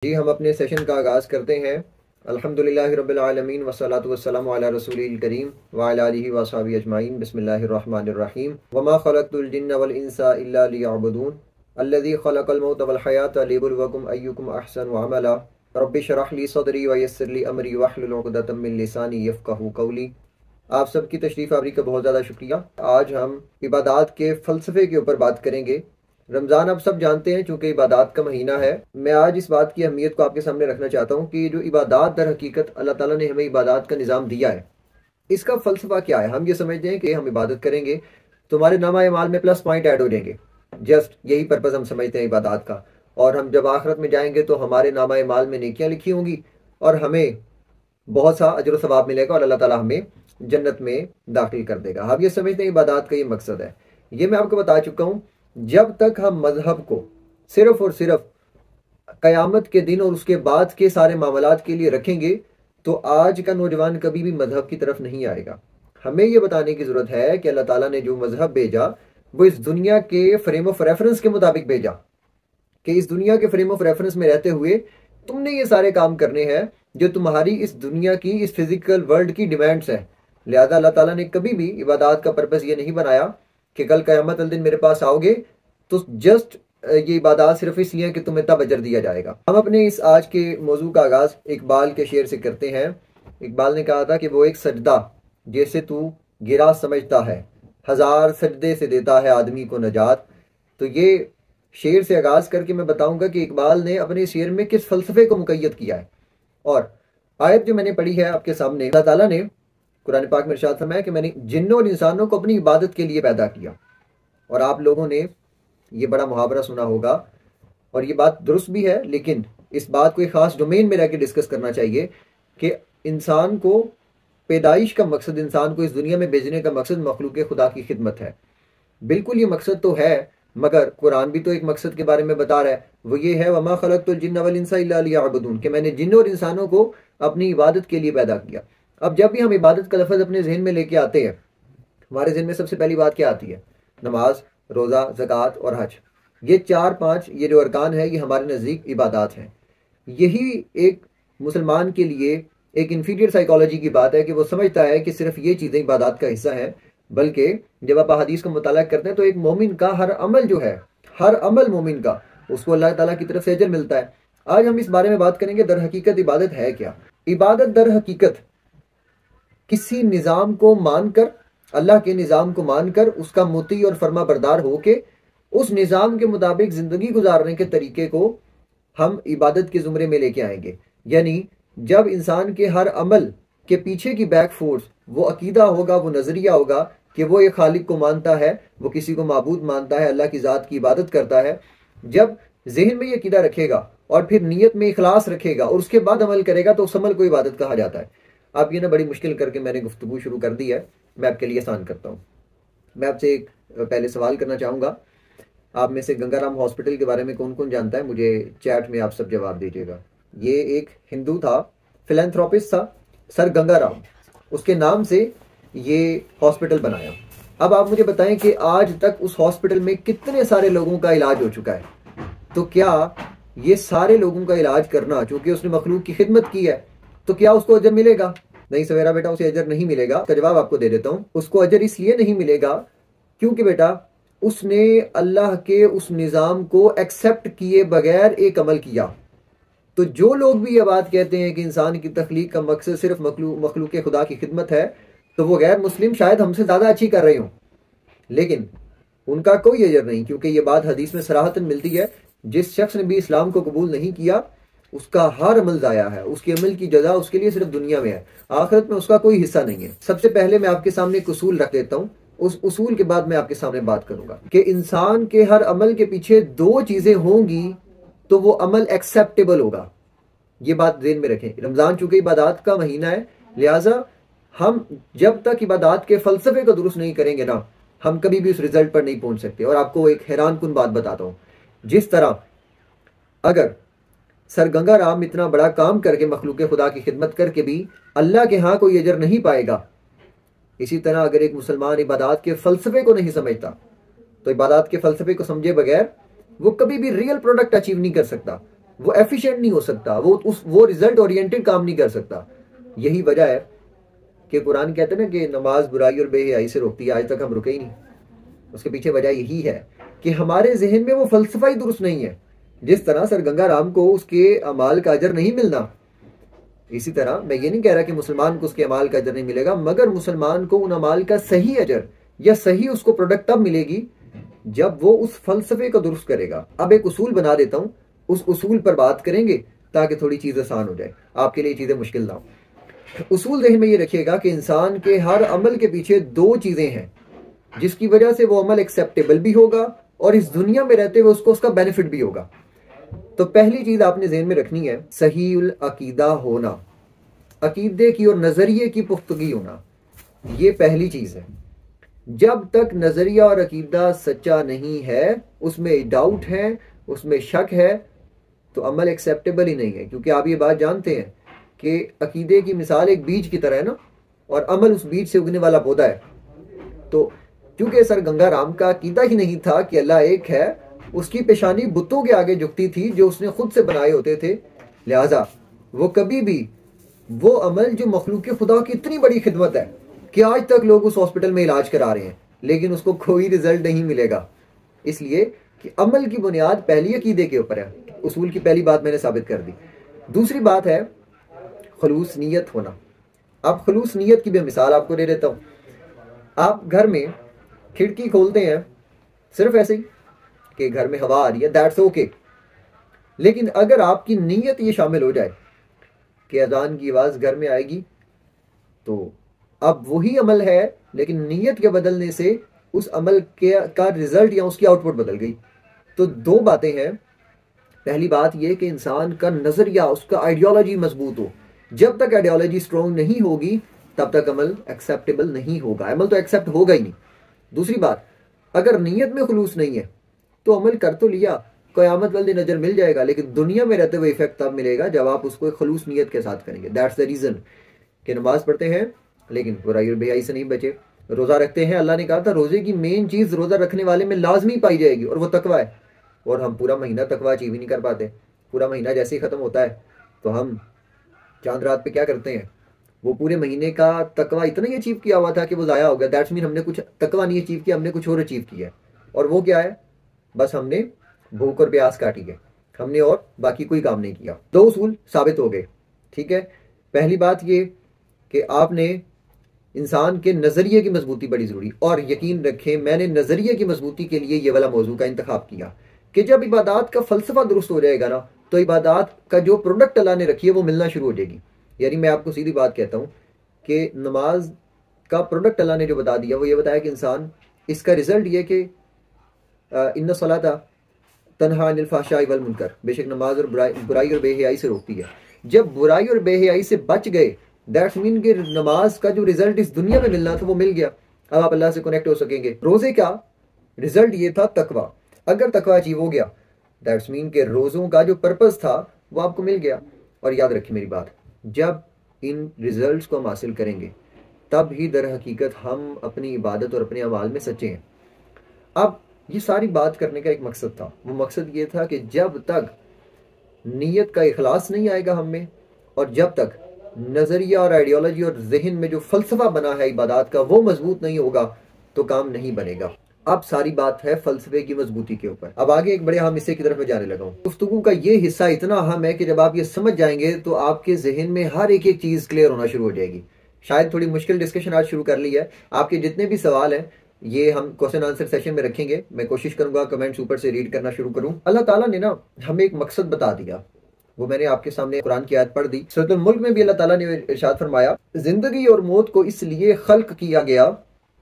जी हम अपने सेशन का आगाज़ करते हैं। अल्हम्दुलिल्लाहि रब्बिल आलमीन वस्सलातु वस्सलामु अला रसूलिल करीम व अला आलिहि व अस्हाबिहि अजमाइन बिस्मिल्लाहिर रहमानिर रहीम वमा खलक़तुल जिन्ना वल इंसा इल्ला लियअबुदून अल्लज़ी खलक़ल मौत वल हयाता लियबलुवकुम अय्युकुम अहसनु अमला रब्बि शरह ली सदरी व यस्सिर ली अमरी वहलुल उक़दतम मिन लिसानी यफ़क़हू क़ौली। आप सबकी तशरीफ़ आवरी का बहुत ज़्यादा शुक्रिया। आज हम इबादात के फ़लसफ़े के ऊपर बात करेंगे। रमज़ान आप सब जानते हैं चूँकि इबादात का महीना है। मैं आज इस बात की अहमियत को आपके सामने रखना चाहता हूँ कि जो इबादात दर हकीकत अल्लाह ताला ने हमें इबादात का निज़ाम दिया है, इसका फ़लसफ़ा क्या है। हम ये समझते हैं कि हम इबादत करेंगे तो हमारे नामा माल में प्लस पॉइंट ऐड हो जाएंगे। जस्ट यही पर्पज़ हम समझते हैं इबादात का। और हम जब आखिरत में जाएंगे तो हमारे नामा माल में नेकियां लिखी होंगी और हमें बहुत सा अजर सवाब मिलेगा और अल्लाह ताला हमें जन्नत में दाखिल कर देगा। हम ये समझते हैं इबादात का ये मकसद है। ये मैं आपको बता चुका हूँ। जब तक हम मजहब को सिर्फ और सिर्फ कयामत के दिन और उसके बाद के सारे मामलात के लिए रखेंगे तो आज का नौजवान कभी भी मजहब की तरफ नहीं आएगा। हमें यह बताने की जरूरत है कि अल्लाह ताला ने जो मजहब भेजा वो इस दुनिया के फ्रेम ऑफ रेफरेंस के मुताबिक भेजा, कि इस दुनिया के फ्रेम ऑफ रेफरेंस में रहते हुए तुमने ये सारे काम करने हैं जो तुम्हारी इस दुनिया की, इस फिजिकल वर्ल्ड की डिमांड्स है। लिहाजा अल्लाह ताला ने कभी भी इबादत का पर्पस ये नहीं बनाया कि कल क़यामत वाले दिन मेरे पास आओगे तो जस्ट ये इबादत सिर्फ इसलिए कि तुम्हें तब अजर दिया जाएगा। हम अपने इस आज के मौजू का आगाज इकबाल के शेर से करते हैं। इकबाल ने कहा था कि वो एक सजदा जैसे तू गिरा समझता है, हजार सजदे से देता है आदमी को नजात। तो ये शेर से आगाज करके मैं बताऊंगा कि इकबाल ने अपने शेर में किस फलसफे को मुकय्यद किया है। और आयत जो मैंने पढ़ी है आपके सामने, अल्लाह ताला ने कुरान पाक में इरशाद फरमाया कि मैंने जिन्नों और इंसानों को अपनी इबादत के लिए पैदा किया। और आप लोगों ने ये बड़ा मुहावरा सुना होगा और ये बात दुरुस्त भी है, लेकिन इस बात को एक खास डोमेन में रह के डिस्कस करना चाहिए कि इंसान को पैदाइश का मकसद, इंसान को इस दुनिया में भेजने का मकसद मखलूक खुदा की खिदमत है। बिल्कुल ये मकसद तो है, मगर कुरान भी तो एक मकसद के बारे में बता रहा है। वो ये है वमा खलक़तुल जिन्ना वल इंसा इल्ला लियअबुदून, कि मैंने जिन और इंसानों को अपनी इबादत के लिए पैदा किया। अब जब भी हम इबादत का लफ्ज़ अपने जहन में लेके आते हैं, हमारे जहन में सबसे पहली बात क्या आती है? नमाज, रोज़ा, ज़कात और हज। ये 4-5 ये जो अरकान है ये हमारे नज़दीक इबादत हैं। यही एक मुसलमान के लिए एक इन्फीरियर साइकोलॉजी की बात है कि वो समझता है कि सिर्फ ये चीज़ें इबादत का हिस्सा हैं। बल्कि जब आप हदीस का मुताला करते हैं तो एक मोमिन का हर अमल जो है, हर अमल मोमिन का, उसको अल्लाह ताला की तरफ से अजर मिलता है। आज हम इस बारे में बात करेंगे दर हकीकत इबादत है क्या। इबादत दर हकीकत किसी निज़ाम को मानकर, अल्लाह के निज़ाम को मानकर उसका मुती और फर्मा बरदार होके उस निज़ाम के मुताबिक ज़िंदगी गुजारने के तरीके को हम इबादत के ज़ुमरे में लेके आएंगे। यानी जब इंसान के हर अमल के पीछे की बैक फोर्स वो अकीदा होगा, वो नज़रिया होगा कि वो एक खालिक को मानता है, वो किसी को माबूद मानता है, अल्लाह की ज़ात की इबादत करता है। जब जहन में ये अकीदा रखेगा और फिर नीयत में इखलास रखेगा और उसके बाद अमल करेगा तो उस अमल को इबादत कहा जाता है। आप ये ना बड़ी मुश्किल करके मैंने गुफ्तगू शुरू कर दी है, मैं आपके लिए आसान करता हूँ। मैं आपसे एक पहले सवाल करना चाहूँगा। आप में से गंगाराम हॉस्पिटल के बारे में कौन कौन जानता है? मुझे चैट में आप सब जवाब दीजिएगा। ये एक हिंदू था, फिलैंथ्रोपिस्ट था, सर गंगाराम, उसके नाम से ये हॉस्पिटल बनाया। अब आप मुझे बताएं कि आज तक उस हॉस्पिटल में कितने सारे लोगों का इलाज हो चुका है। तो क्या ये सारे लोगों का इलाज करना, चूंकि उसने मखलूक की खिदमत की है, तो क्या उसको अजर मिलेगा? नहीं सवेरा बेटा, उसे अजर नहीं मिलेगा। का जवाब आपको दे देता हूँ। उसको अजर इसलिए नहीं मिलेगा क्योंकि बेटा उसने अल्लाह के उस निज़ाम को एक्सेप्ट किए बगैर एक अमल किया। तो जो लोग भी ये बात कहते हैं कि इंसान की तख्लीक का मकसद सिर्फ मखलूक खुदा की खिदमत है, तो वो गैर मुस्लिम शायद हमसे ज़्यादा अच्छी कर रहे हों, लेकिन उनका कोई अजर नहीं, क्योंकि ये बात हदीस में सराहतन मिलती है जिस शख्स ने भी इस्लाम को कबूल नहीं किया उसका हर अमल ज़ाया है, उसके अमल की जजा उसके लिए सिर्फ दुनिया में है, आखिरत में उसका कोई हिस्सा नहीं है। सबसे पहले मैं आपके सामने एक उसूल रख देता हूँ, उस उसूल के बाद मैं आपके सामने बात करूंगा कि इंसान के हर अमल के पीछे दो चीजें होंगी तो वो अमल एक्सेप्टेबल होगा। ये बात ज़हन में रखें। रमज़ान चूंकि इबादत का महीना है, लिहाजा हम जब तक इबादत के फलसफे को दुरुस्त नहीं करेंगे ना, हम कभी भी उस रिजल्ट पर नहीं पहुंच सकते। और आपको एक हैरान कुन बात बताता हूँ, जिस तरह अगर सर गंगाराम इतना बड़ा काम करके मखलूक खुदा की खिदमत करके भी अल्लाह के यहाँ कोई अजर नहीं पाएगा, इसी तरह अगर एक मुसलमान इबादत के फलसफे को नहीं समझता तो इबादत के फलसफे को समझे बगैर वो कभी भी रियल प्रोडक्ट अचीव नहीं कर सकता। वो एफिशिएंट नहीं हो सकता, वो रिजल्ट ओरिएंटेड काम नहीं कर सकता। यही वजह है कि कुरान कहते हैं ना कि नमाज बुराई और बेहयाई से रोकती है, आज तक हम रुके ही नहीं। उसके पीछे वजह यही है कि हमारे जहन में वो फलसफा ही दुरुस्त नहीं है। जिस तरह सर गंगा राम को उसके अमाल का अजर नहीं मिलना, इसी तरह मैं ये नहीं कह रहा कि मुसलमान को उसके अमाल का अजर नहीं मिलेगा, मगर मुसलमान को उन अमाल का सही अजर या सही उसको प्रोडक्ट तब मिलेगी जब वो उस फलसफे को दुरुस्त करेगा। अब एक उसूल बना देता हूं, उस उसूल पर बात करेंगे ताकि थोड़ी चीज आसान हो जाए, आपके लिए चीजें मुश्किल ना हो। उसूल ज़हन में ये रखिएगा कि इंसान के हर अमल के पीछे दो चीजें हैं जिसकी वजह से वो अमल एक्सेप्टेबल भी होगा और इस दुनिया में रहते हुए उसको उसका बेनिफिट भी होगा। तो पहली चीज आपने ज़हन में रखनी है सहीउल अकीदा होना, अकीदे की और नजरिए की पुख्तगी होना, ये पहली चीज है। जब तक नजरिया और अकीदा सच्चा नहीं है, उसमें डाउट है, उसमें शक है, तो अमल एक्सेप्टेबल ही नहीं है। क्योंकि आप ये बात जानते हैं कि अकीदे की मिसाल एक बीज की तरह है ना, और अमल उस बीज से उगने वाला पौधा है। तो क्योंकि सर गंगा राम का अकीदा ही नहीं था कि अल्लाह एक है, उसकी पेशानी बुतों के आगे झुकती थी जो उसने खुद से बनाए होते थे, लिहाजा वो कभी भी वो अमल जो मखलूक खुदा की इतनी बड़ी खिदमत है कि आज तक लोग उस हॉस्पिटल में इलाज करा रहे हैं लेकिन उसको कोई रिजल्ट नहीं मिलेगा, इसलिए कि अमल की बुनियाद पहली अकीदे के ऊपर है। उसूल की पहली बात मैंने साबित कर दी। दूसरी बात है खलूस नीयत होना। अब खलूस नीयत की भी मिसाल आपको दे देता हूं। आप घर में खिड़की खोलते हैं सिर्फ ऐसे ही कि घर में हवा आ रही है, दैट्स ओके। लेकिन अगर आपकी नीयत ये शामिल हो जाए कि अजान की आवाज घर में आएगी, तो अब वही अमल है लेकिन नीयत के बदलने से उस अमल का रिजल्ट या उसकी आउटपुट बदल गई। तो दो बातें हैं। पहली बात यह कि इंसान का नजरिया, उसका आइडियोलॉजी मजबूत हो। जब तक आइडियोलॉजी स्ट्रॉन्ग नहीं होगी तब तक अमल एक्सेप्टेबल नहीं होगा, अमल तो एक्सेप्ट होगा ही नहीं। दूसरी बात, अगर नीयत में खुलूस नहीं है तो अमल कर तो लिया, क़यामत वाले दिन अजर मिल जाएगा, लेकिन दुनिया में रहते हुए इफेक्ट तब मिलेगा जब आप उसको एक खलूस नीयत के साथ करेंगे। दैट्स द रीजन कि नमाज पढ़ते हैं लेकिन बुराई और बेहयाई से नहीं बचे। रोजा रखते हैं, अल्लाह ने कहा था रोजे की मेन चीज रोजा रखने वाले में लाजमी पाई जाएगी और वो तकवा है, और हम पूरा महीना तकवा अचीव ही नहीं कर पाते। पूरा महीना जैसे ही खत्म होता है तो हम चांद रात पे क्या करते हैं, वो पूरे महीने का तकवा इतना ही अचीव किया हुआ था कि वो ज़ाया हो गया। दैट्स मीन हमने कुछ तकवा नहीं अचीव किया, हमने कुछ और अचीव किया है। और वो क्या है, बस हमने भूख और प्यास काटी है, हमने और बाकी कोई काम नहीं किया। दो उसूल साबित हो गए, ठीक है। पहली बात ये कि आपने इंसान के नज़रिए की मजबूती बड़ी ज़रूरी, और यकीन रखें मैंने नज़रिए की मजबूती के लिए ये वाला मौजू का इंतखाब किया कि जब इबादत का फ़लसफ़ा दुरुस्त हो जाएगा ना, तो इबादत का जो प्रोडक्ट अल्लाह ने रखी है वो मिलना शुरू हो जाएगी। यानी मैं आपको सीधी बात कहता हूँ कि नमाज का प्रोडक्ट अल्लाह ने जो बता दिया वो ये बताया कि इंसान, इसका रिजल्ट ये कि इन्ना सलाता तन्हा अनिल फ़हशाई वल मुनकर, बेशक नमाज और बुराई और बेहयाई से रोकती है। जब बुराई और बेहयाई से बच गए, दैट्स मीन कि नमाज का जो रिजल्ट इस दुनिया में मिलना था वो मिल गया। अब आप अल्लाह से कनेक्ट हो सकेंगे। रोजे का रिजल्ट ये था तकवा, अगर तकवा अचीव हो गया दैट्स मीन के रोज़ों का जो पर्पस था वो आपको मिल गया। और याद रखिए मेरी बात, जब इन रिजल्ट्स को हम हासिल करेंगे तब ही दर हकीकत हम अपनी इबादत और अपने अमाल में सच्चे हैं। अब ये सारी बात करने का एक मकसद था, वो मकसद ये था कि जब तक नीयत का इखलास नहीं आएगा हम में, और जब तक नज़रिया और आइडियोलॉजी और जहन में जो फ़लसफ़ा बना है इबादत का वो मजबूत नहीं होगा तो काम नहीं बनेगा। अब सारी बात है फ़लसफ़े की मजबूती के ऊपर। अब आगे एक बड़े अहम हिस्से की तरफ मैं जाने लगा हूँ। गुफ्तगू का ये हिस्सा इतना अहम है कि जब आप ये समझ जाएंगे तो आपके जहन में हर एक एक चीज़ क्लियर होना शुरू हो जाएगी। शायद थोड़ी मुश्किल डिस्कशन आज शुरू कर ली है। आपके जितने भी सवाल हैं ये हम क्वेश्चन आंसर सेशन में रखेंगे। मैं कोशिश करूंगा कमेंट्स ऊपर से रीड करना शुरू करूं। अल्लाह ताला ने ना हमें एक मकसद बता दिया, वो मैंने आपके सामने कुरान की आयत पढ़ दी। सूरह मुल्क में भी अल्लाह ताला ने इरशाद फरमाया, जिंदगी और मौत को इसलिए खल्क किया गया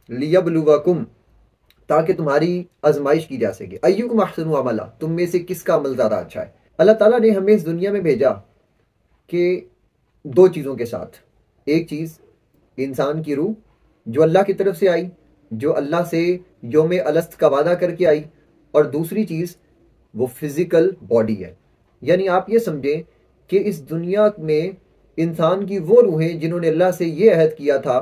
लियबलुवकुम, ताकि तुम्हारी आजमाइश की जा सके। अय्युकुम अहसनु अमला, तुम में से किसका अमल ज्यादा अच्छा है। अल्लाह ताला ने हमें इस दुनिया में भेजा कि दो चीजों के साथ, एक चीज इंसान की रूह जो अल्लाह की तरफ से आई, जो अल्लाह से यौम अलस्त का वादा करके आई, और दूसरी चीज वो फिजिकल बॉडी है। यानी आप ये समझें कि इस दुनिया में इंसान की वो रूहें जिन्होंने अल्लाह से ये अहद किया था,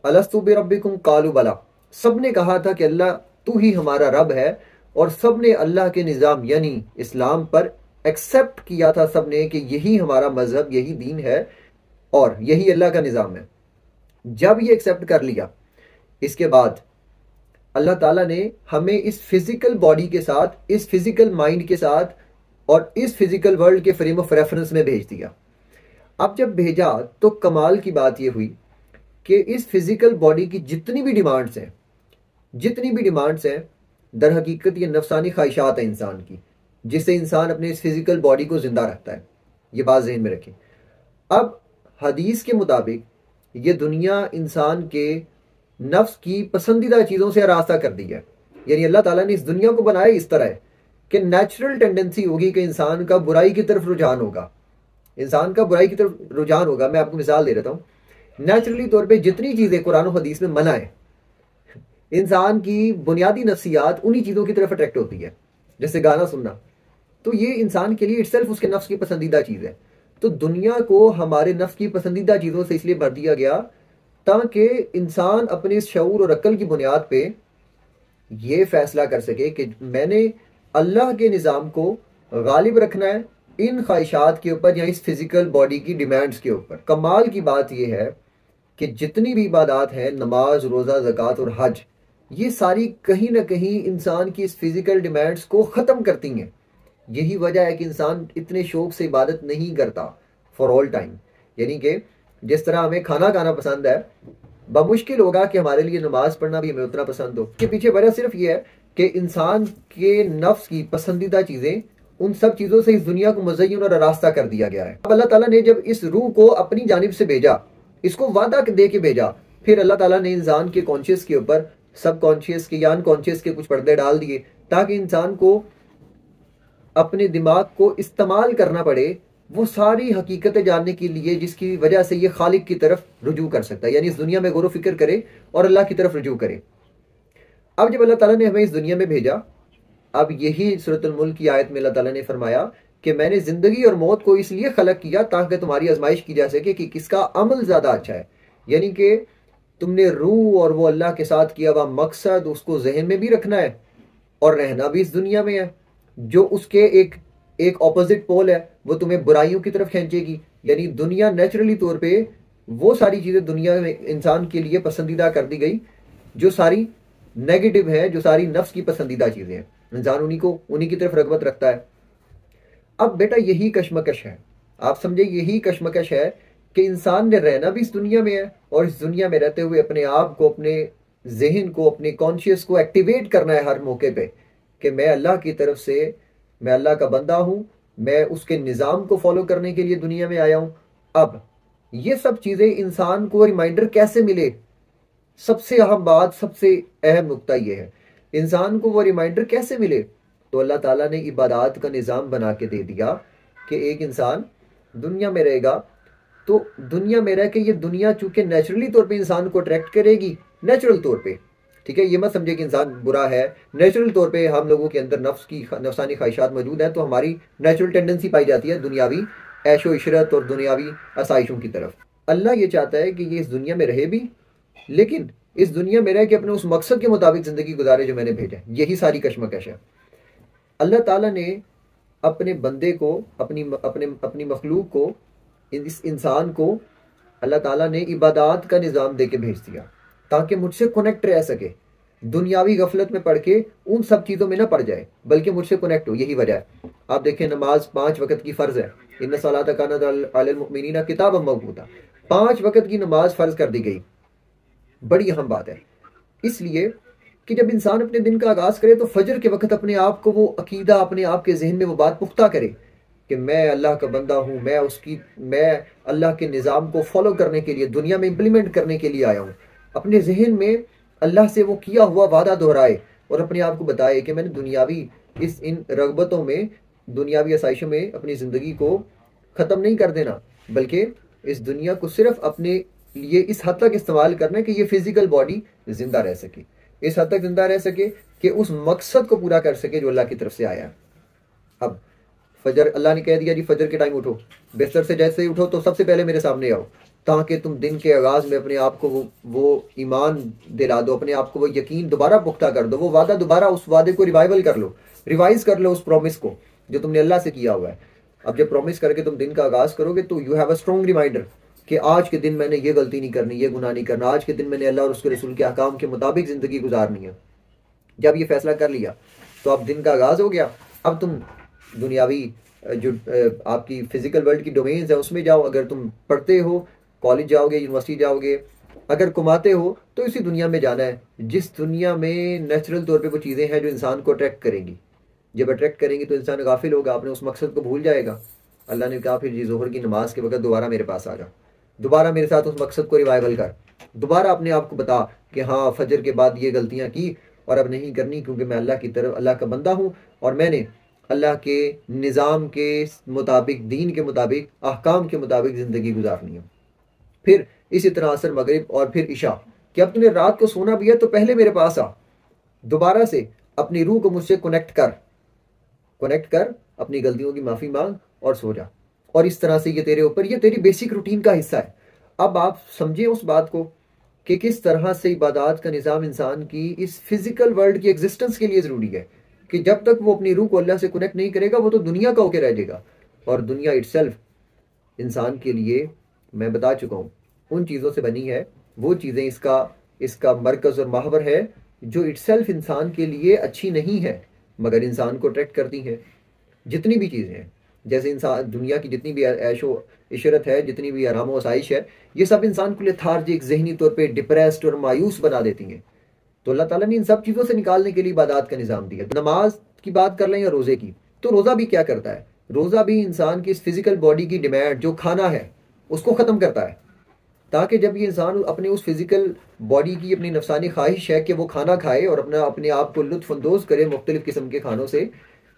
अलस्तु बिरब्बिकुम कालू बला, सब ने कहा था कि अल्लाह तू ही हमारा रब है, और सब ने अल्लाह के निज़ाम यानी इस्लाम पर एक्सेप्ट किया था सबने कि यही हमारा मजहब, यही दीन है और यही अल्लाह का निज़ाम है। जब ये एक्सेप्ट कर लिया, इसके बाद अल्लाह ताला ने हमें इस फिजिकल बॉडी के साथ, इस फिजिकल माइंड के साथ और इस फिजिकल वर्ल्ड के फ्रेम ऑफ रेफरेंस में भेज दिया। अब जब भेजा तो कमाल की बात यह हुई कि इस फिजिकल बॉडी की जितनी भी डिमांड्स हैं, दर हकीकत ये नफसानी ख्वाहिशात है इंसान की, जिससे इंसान अपने इस फिजिकल बॉडी को जिंदा रखता है। ये बात ज़हन में रखें। अब हदीस के मुताबिक ये दुनिया इंसान के नफ्स की पसंदीदा चीज़ों से आरास्ता कर दी है। यानी अल्लाह ताला ने इस दुनिया को बनाया इस तरह है कि नेचुरल टेंडेंसी होगी कि इंसान का बुराई की तरफ रुझान होगा, मैं आपको मिसाल दे देता हूँ। नेचुरली तौर पे जितनी चीज़ें कुरान और हदीस में मना है, इंसान की बुनियादी नफ्सियात उन्हीं चीज़ों की तरफ अट्रैक्ट होती है, जैसे गाना सुनना। तो ये इंसान के लिए इटसेल्फ उसके नफ्स की पसंदीदा चीज़ है। तो दुनिया को हमारे नफ्स की पसंदीदा चीज़ों से इसलिए भर दिया गया ताकि इंसान अपने इस शऊर और अक्ल की बुनियाद पे ये फैसला कर सके कि मैंने अल्लाह के निज़ाम को गालिब रखना है इन ख्वाहिशात के ऊपर या इस फिजिकल बॉडी की डिमांड्स के ऊपर। कमाल की बात यह है कि जितनी भी इबादत हैं, नमाज, रोज़ा, ज़कात और हज, ये सारी कहीं ना कहीं इंसान की इस फिजिकल डिमांड्स को ख़त्म करती हैं। यही वजह है कि इंसान इतने शौक से इबादत नहीं करता फॉर ऑल टाइम। यानी कि जिस तरह हमें खाना खाना पसंद है, बमुश्किल होगा कि हमारे लिए नमाज पढ़ना भी हमें उतना पसंद हो। के पीछे वजह सिर्फ ये है कि इंसान के नफ्स की पसंदीदा चीज़ें, उन सब चीज़ों से इस दुनिया को मुज़य्यन और रास्ता कर दिया गया है। अब अल्लाह ताला ने जब इस रूह को अपनी जानिब से भेजा, इसको वादा दे के भेजा, फिर अल्लाह ताला ने इंसान के कॉन्शियस के ऊपर, सब कॉन्शियस के या अनकॉन्शियस के कुछ पर्दे डाल दिए ताकि इंसान को अपने दिमाग को इस्तेमाल करना पड़े वो सारी हकीकतें जानने के लिए जिसकी वजह से ये खालिक की तरफ रुजू कर सकता है। यानी इस दुनिया में गौर फिक्र करे और अल्लाह की तरफ रुजू करे। अब जब अल्लाह ताला ने हमें इस दुनिया में भेजा, अब यही सूरतुल मुल्क की आयत में अल्लाह ताला ने फरमाया कि मैंने जिंदगी और मौत को इसलिए खलक किया ताकि तुम्हारी आजमाइश की जा सके कि किसका अमल ज्यादा अच्छा है। यानी कि तुमने रूह और वो अल्लाह के साथ किया हुआ मकसद उसको जहन में भी रखना है और रहना भी इस दुनिया में है। जो उसके एक ऑपोजिट पोल है वो तुम्हें बुराइयों की तरफ खींचेगी। यानी दुनिया नेचुरली तौर पे वो सारी चीज़ें दुनिया में इंसान के लिए पसंदीदा कर दी गई जो सारी नेगेटिव है, जो सारी नफ्स की पसंदीदा चीज़ें हैं। इंसान उन्हीं की तरफ रगबत रखता है। अब बेटा यही कशमकश है, आप समझे, यही कशमकश है कि इंसान ने रहना भी इस दुनिया में है और इस दुनिया में रहते हुए अपने आप को, अपने जहन को, अपने कॉन्शियस को एक्टिवेट करना है हर मौके पे कि मैं अल्लाह की तरफ से, मैं अल्लाह का बंदा हूं, मैं उसके निज़ाम को फॉलो करने के लिए दुनिया में आया हूं। अब ये सब चीज़ें इंसान को रिमाइंडर कैसे मिले? सबसे अहम बात, सबसे अहम नुक्ता यह है, इंसान को वो रिमाइंडर कैसे मिले? तो अल्लाह ताला ने इबादत का निज़ाम बना के दे दिया कि एक इंसान दुनिया में रहेगा तो दुनिया में रह के ये दुनिया चूंकि नेचुरली तौर पे इंसान को अट्रैक्ट करेगी, नेचुरल तौर पे, ठीक है, ये मत समझे कि इंसान बुरा है। नेचुरल तौर पे हम लोगों के अंदर नफ्सानी ख्वाहिशात मौजूद हैं, तो हमारी नेचुरल टेंडेंसी पाई जाती है दुनियावी ऐशो इशरत और दुनियावी आसाइशों की तरफ। अल्लाह ये चाहता है कि ये इस दुनिया में रहे भी, लेकिन इस दुनिया में रह के अपने उस मकसद के मुताबिक ज़िंदगी गुजारे जो मैंने भेजा। यही सारी कशमकश है। अल्लाह ताला ने अपने बंदे को, अपनी मखलूक को, इस इंसान को अल्लाह ताला ने इबादत का निज़ाम दे के भेज दिया ताकि मुझसे कनेक्ट रह सके, दुनियावी गफलत में पढ़ के उन सब चीज़ों में ना पड़ जाए, बल्कि मुझसे कनेक्ट हो। यही वजह है। आप देखें, नमाज 5 वक्त की फ़र्ज़ है। इन्ना सलात कानत अलल मुमिनीना किताबम मौक़ूता, 5 वक्त की नमाज फ़र्ज़ कर दी गई। बड़ी अहम बात है, इसलिए कि जब इंसान अपने दिन का आगाज़ करे तो फजर के वक्त अपने आप को वो अकीदा, अपने आप के जहन में वो बात पुख्ता करे कि मैं अल्लाह का बंदा हूँ, मैं अल्लाह के निज़ाम को फॉलो करने के लिए, दुनिया में इम्प्लीमेंट करने के लिए आया हूँ। अपने जहन में अल्लाह से वो किया हुआ वादा दोहराए और अपने आप को बताए कि मैंने दुनियावी इन रगबतों में, दुनियावी आसाइशों में अपनी ज़िंदगी को ख़त्म नहीं कर देना, बल्कि इस दुनिया को सिर्फ अपने लिए इस हद तक इस्तेमाल करना है कि ये फिजिकल बॉडी जिंदा रह सके, इस हद तक जिंदा रह सके कि उस मकसद को पूरा कर सके जो अल्लाह की तरफ से आया है। अब फजर, अल्लाह ने कह दिया जी फजर के टाइम उठो, बिस्तर से जैसे ही उठो तो सबसे पहले मेरे सामने आओ, ताकि तुम दिन के आगाज़ में अपने आप को वो ईमान दिला दो, अपने आप को वो यकीन दोबारा पुख्ता कर दो, वो वादा दोबारा, उस वादे को रिवाइवल कर लो, रिवाइज कर लो उस प्रॉमिस को जो तुमने अल्लाह से किया हुआ है। अब जब प्रॉमिस करके तुम दिन का आगाज़ करोगे तो you have a strong reminder कि आज के दिन मैंने ये गलती नहीं करनी, ये गुनाह नहीं करना, आज के दिन मैंने अल्लाह और उसके रसूल के अहकाम के मुताबिक ज़िंदगी गुजारनी है। जब ये फैसला कर लिया तो अब दिन का आगाज़ हो गया। अब तुम दुनियावी जो आपकी फ़िज़िकल वर्ल्ड की डोमेन्स है उसमें जाओ। अगर तुम पढ़ते हो, कॉलेज जाओगे, यूनिवर्सिटी जाओगे, अगर कमाते हो तो इसी दुनिया में जाना है जिस दुनिया में नेचुरल तौर पे वो चीज़ें हैं जो इंसान को अट्रैक्ट करेंगी। जब अट्रैक्ट करेंगी तो इंसान गाफिल होगा, अपने उस मकसद को भूल जाएगा। अल्लाह ने कहा फिर जी ज़ोहर की नमाज के वक्त दोबारा मेरे पास आ जा, दोबारा मेरे साथ उस मकसद को रिवाइवल कर, दोबारा अपने आप को बता कि हाँ फजर के बाद ये गलतियाँ की और अब नहीं करनी, क्योंकि मैं अल्लाह की तरफ अल्लाह का बंदा हूँ और मैंने अल्लाह के निज़ाम के मुताबिक, दीन के मुताबिक, अहकाम के मुताबिक ज़िंदगी गुजारनी है। फिर इसी तरह असर, मगरिब और फिर इशा कि अब तूने रात को सोना भी है तो पहले मेरे पास आ, दोबारा से अपनी रूह को मुझसे कनेक्ट कर, अपनी गलतियों की माफ़ी मांग और सो जा। और इस तरह से ये तेरे ऊपर, ये तेरी बेसिक रूटीन का हिस्सा है। अब आप समझें उस बात को कि किस तरह से इबादत का निज़ाम इंसान की इस फिजिकल वर्ल्ड की एग्जिस्टेंस के लिए ज़रूरी है कि जब तक वो अपनी रूह को अल्लाह से कनेक्ट नहीं करेगा वो तो दुनिया का होकर रह जाएगा। और दुनिया इटसेल्फ इंसान के लिए, मैं बता चुका हूँ, उन चीज़ों से बनी है, वो चीज़ें इसका मरकज़ और महवर है जो इटसेल्फ इंसान के लिए अच्छी नहीं है मगर इंसान को अट्रैक्ट करती हैं। जितनी भी चीज़ें हैं, जैसे इंसान दुनिया की जितनी भी ऐशो इशरत है, जितनी भी आराम व आसाइश है, ये सब इंसान को लेथार्जिक, ज़हनी तौर पे डिप्रेस्ड और मायूस बना देती हैं। तो अल्लाह ताला ने इन सब चीज़ों से निकालने के लिए इबादत का निज़ाम दिया। नमाज की बात कर लें या रोज़े की, तो रोज़ा भी क्या करता है? रोज़ा भी इंसान की इस फिजिकल बॉडी की डिमांड जो खाना है उसको ख़त्म करता है, ताकि जब ये इंसान अपने उस फिजिकल बॉडी की अपनी नफसानी ख्वाहिश है कि वो खाना खाए और अपने आप को लुत्फ़अंदोज़ करे मुख्तलिफ़ किस्म के खानों से,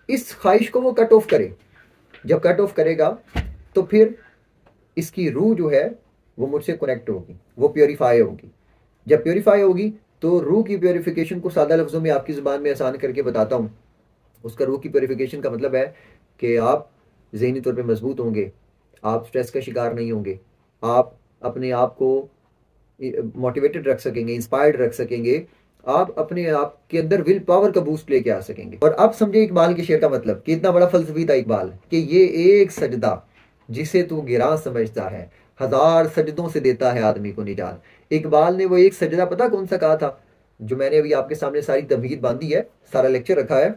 इस ख्वाहिश को वो कट ऑफ करे। जब कट ऑफ करेगा तो फिर इसकी रूह जो है वो मुझसे कनेक्ट होगी, वो प्योरीफाई होगी। जब प्योरीफाई होगी तो रूह की प्योरीफिकेशन को सादा लफ्ज़ों में आपकी ज़ुबान में आसान करके बताता हूँ। उसका रूह की प्योरीफिकेशन का मतलब है कि आप ज़हनी तौर पे मजबूत होंगे, आप स्ट्रेस का शिकार नहीं होंगे, आप अपने आप को मोटिवेटेड रख सकेंगे, इंस्पायर्ड रख सकेंगे, आप अपने आप के अंदर विल पावर का बूस्ट लेके आ सकेंगे। और अब समझे इकबाल के शेर का मतलब कि इतना बड़ा फलसफी था इकबाल कि ये एक सजदा जिसे तू गिरा समझता है, हजार सजदों से देता है आदमी को निजात। इकबाल ने वो एक सजदा पता कौन सा कहा था, जो मैंने अभी आपके सामने सारी तमहीद बांधी है, सारा लेक्चर रखा है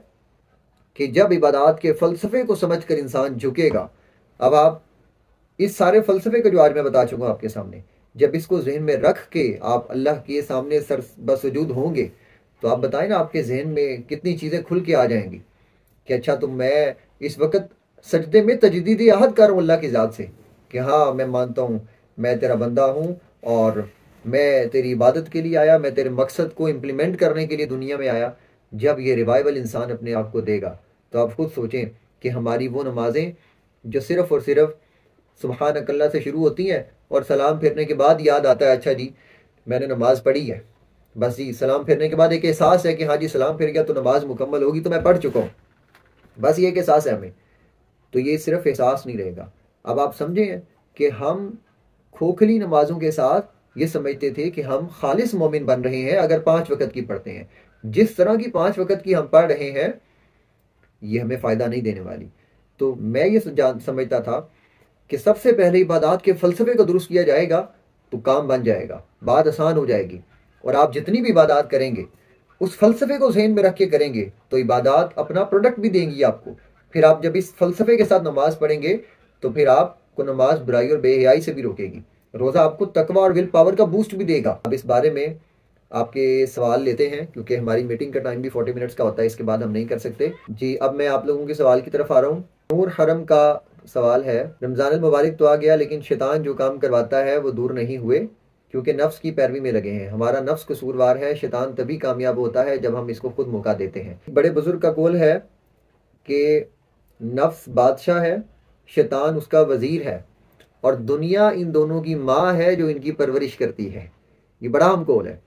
कि जब इबादत के फलसफे को समझ कर इंसान झुकेगा। अब आप इस सारे फलसफे को जो आज मैं बता चुका हूँ आपके सामने, जब इसको जहन में रख के आप अल्लाह के सामने सर बसजूद होंगे तो आप बताएं ना, आपके जहन में कितनी चीज़ें खुल के आ जाएंगी कि अच्छा तो मैं इस वक्त सजदे में तजदीदी अहद कर रहा हूँ अल्लाह की ज़ात से कि हाँ मैं मानता हूँ मैं तेरा बंदा हूँ और मैं तेरी इबादत के लिए आया, मैं तेरे मकसद को इम्प्लीमेंट करने के लिए दुनिया में आया। जब ये रिवाइवल इंसान अपने आप को देगा तो आप खुद सोचें कि हमारी वो नमाजें जो सिर्फ़ और सिर्फ सुबहान अल्लाह से शुरू होती हैं और सलाम फेरने के बाद याद आता है अच्छा जी मैंने नमाज पढ़ी है, बस जी सलाम फेरने के बाद एक एहसास है कि हाँ जी सलाम फिर गया तो नमाज मुकम्मल होगी तो मैं पढ़ चुका हूँ, बस ये एक एहसास है हमें। तो ये सिर्फ एहसास नहीं रहेगा। अब आप समझें कि हम खोखली नमाजों के साथ ये समझते थे कि हम खालिस मोमिन बन रहे हैं अगर 5 वक़्त की पढ़ते हैं। जिस तरह की 5 वक़्त की हम पढ़ रहे हैं ये हमें फ़ायदा नहीं देने वाली। तो मैं ये समझता था कि सबसे पहले इबादत के फ़लसफ़े को दुरुस्त किया जाएगा तो काम बन जाएगा, बात आसान हो जाएगी। और आप जितनी भी इबादत करेंगे उस फ़लसफ़े को ज़हन में रख के करेंगे तो इबादत अपना प्रोडक्ट भी देंगी आपको। फिर आप जब इस फ़लसफ़े के साथ नमाज़ पढ़ेंगे तो फिर आपको नमाज बुराई और बेहयाई से भी रोकेगी। रोज़ा आपको तकवा और विल पावर का बूस्ट भी देगा। अब इस बारे में आपके सवाल लेते हैं क्योंकि हमारी मीटिंग का टाइम भी 40 मिनट्स का होता है, इसके बाद हम नहीं कर सकते जी। अब मैं आप लोगों के सवाल की तरफ आ रहा हूँ। नूर हरम का सवाल है, रमज़ान मुबारक तो आ गया लेकिन शैतान जो काम करवाता है वो दूर नहीं हुए क्योंकि नफ्स की पैरवी में लगे हैं। हमारा नफ्स कसूरवार है, शैतान तभी कामयाब होता है जब हम इसको खुद मौका देते हैं। बड़े बुजुर्ग का कौल है कि नफ्स बादशाह है, शैतान उसका वजीर है और दुनिया इन दोनों की माँ है जो इनकी परवरिश करती है। ये बड़ा हम कौल है।